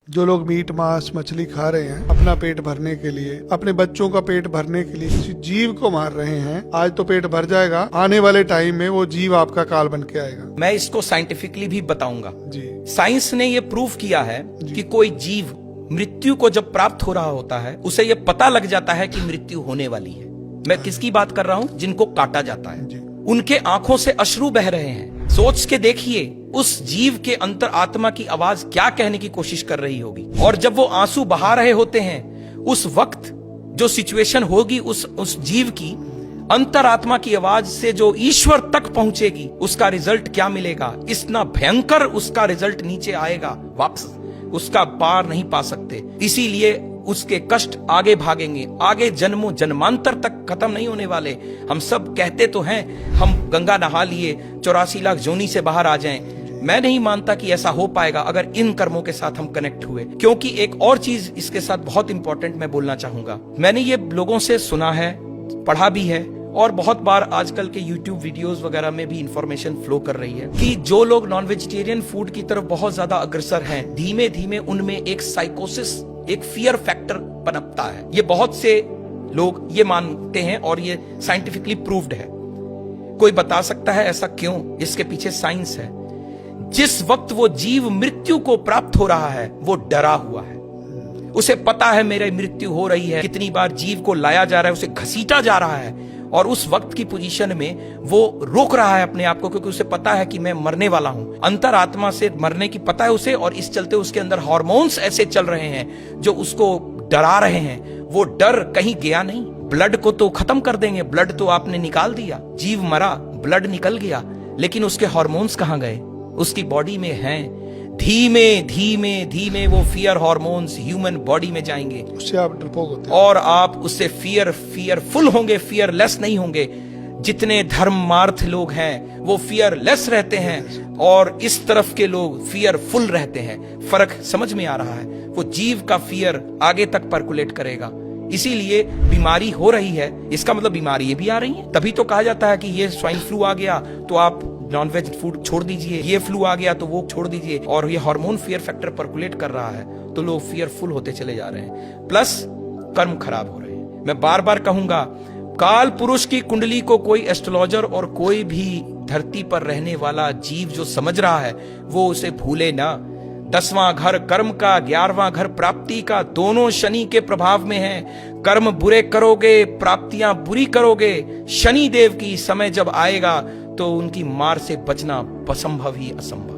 जो लोग मीट मांस मछली खा रहे हैं अपना पेट भरने के लिए, अपने बच्चों का पेट भरने के लिए किसी जीव को मार रहे हैं, आज तो पेट भर जाएगा, आने वाले टाइम में वो जीव आपका काल बन के आएगा। मैं इसको साइंटिफिकली भी बताऊंगा जी। साइंस ने ये प्रूव किया है कि कोई जीव मृत्यु को जब प्राप्त हो रहा होता है उसे ये पता लग जाता है कि मृत्यु होने वाली है। मैं किसकी बात कर रहा हूं? जिनको काटा जाता है। उनके आंखों से अश्रु बह रहे हैं। सोच के देखिए उस जीव के अंतर आत्मा की आवाज क्या कहने की कोशिश कर रही होगी। और जब वो आंसू बहा रहे होते हैं उस वक्त जो सिचुएशन होगी उस जीव की अंतरात्मा की आवाज से जो ईश्वर तक पहुंचेगी, उसका रिजल्ट क्या मिलेगा? इतना भयंकर उसका रिजल्ट नीचे आएगा, वापस उसका पार नहीं पा सकते। इसीलिए उसके कष्ट आगे भागेंगे, आगे जन्मों जन्मांतर तक खत्म नहीं होने वाले। हम सब कहते तो हैं हम गंगा नहा लिए 84 लाख जोनी से बाहर आ जाएं। मैं नहीं मानता कि ऐसा हो पाएगा अगर इन कर्मों के साथ हम कनेक्ट हुए। क्योंकि एक और चीज इसके साथ बहुत इंपॉर्टेंट मैं बोलना चाहूंगा। मैंने ये लोगों से सुना है, पढ़ा भी है, और बहुत बार आजकल के YouTube वीडियोस वगैरह में भी इंफॉर्मेशन फ्लो कर रही है कि जो लोग नॉन वेजिटेरियन फूड की तरफ बहुत ज्यादा अग्रसर हैं, धीमे धीमे उनमें एक साइकोसिस, एक फियर फैक्टर पनपता है। ये बहुत से लोग ये मानते हैं और ये साइंटिफिकली प्रूव्ड है। कोई बता सकता है ऐसा क्यों? इसके पीछे साइंस है। जिस वक्त वो जीव मृत्यु को प्राप्त हो रहा है वो डरा हुआ है। उसे पता है मेरी मृत्यु हो रही है। कितनी बार जीव को लाया जा रहा है, उसे घसीटा जा रहा है, और उस वक्त की पोजीशन में वो रोक रहा है अपने आप को, क्योंकि उसे पता है कि मैं मरने वाला हूं। अंतरात्मा से मरने की पता है उसे, और इस चलते उसके अंदर हार्मोन्स ऐसे चल रहे हैं जो उसको डरा रहे हैं। वो डर कहीं गया नहीं। ब्लड को तो खत्म कर देंगे, ब्लड तो आपने निकाल दिया, जीव मरा, ब्लड निकल गया, लेकिन उसके हार्मोन्स कहां गए? उसकी बॉडी में हैं। धीमे धीमे धीमे वो फियर हार्मोन्स ह्यूमन बॉडी में जाएंगे, उससे आप डरपोक होते हैं और आप उससे फियरफुल होंगे, फियरलेस नहीं होंगे। जितने धर्मार्थ लोग हैं वो फियरलेस रहते हैं और इस तरफ के लोग फियरफुल रहते हैं। फर्क समझ में आ रहा है? वो जीव का फियर आगे तक पर्कुलेट करेगा। इसीलिए बीमारी हो रही है, इसका मतलब बीमारी भी आ रही है। तभी तो कहा जाता है कि ये स्वाइन फ्लू आ गया तो आप नॉनवेज फूड छोड़ दीजिए, ये फ्लू आ गया तो वो छोड़ दीजिए। और ये हार्मोन फियर फैक्टर पर्कुलेट कर रहा है तो लोग फियरफुल होते चले जा रहे हैं, प्लस कर्म खराब हो रहे हैं। मैं बार बार कहूंगा, काल पुरुष की कुंडली को कोई एस्ट्रोलॉजर और कोई भी धरती पर रहने वाला जीव जो समझ रहा है वो उसे भूले ना। 10वां घर कर्म का, 11वां घर प्राप्ति का, दोनों शनि के प्रभाव में है। कर्म बुरे करोगे, प्राप्तियां बुरी करोगे। शनि देव की समय जब आएगा तो उनकी मार से बचना असंभव ही असंभव।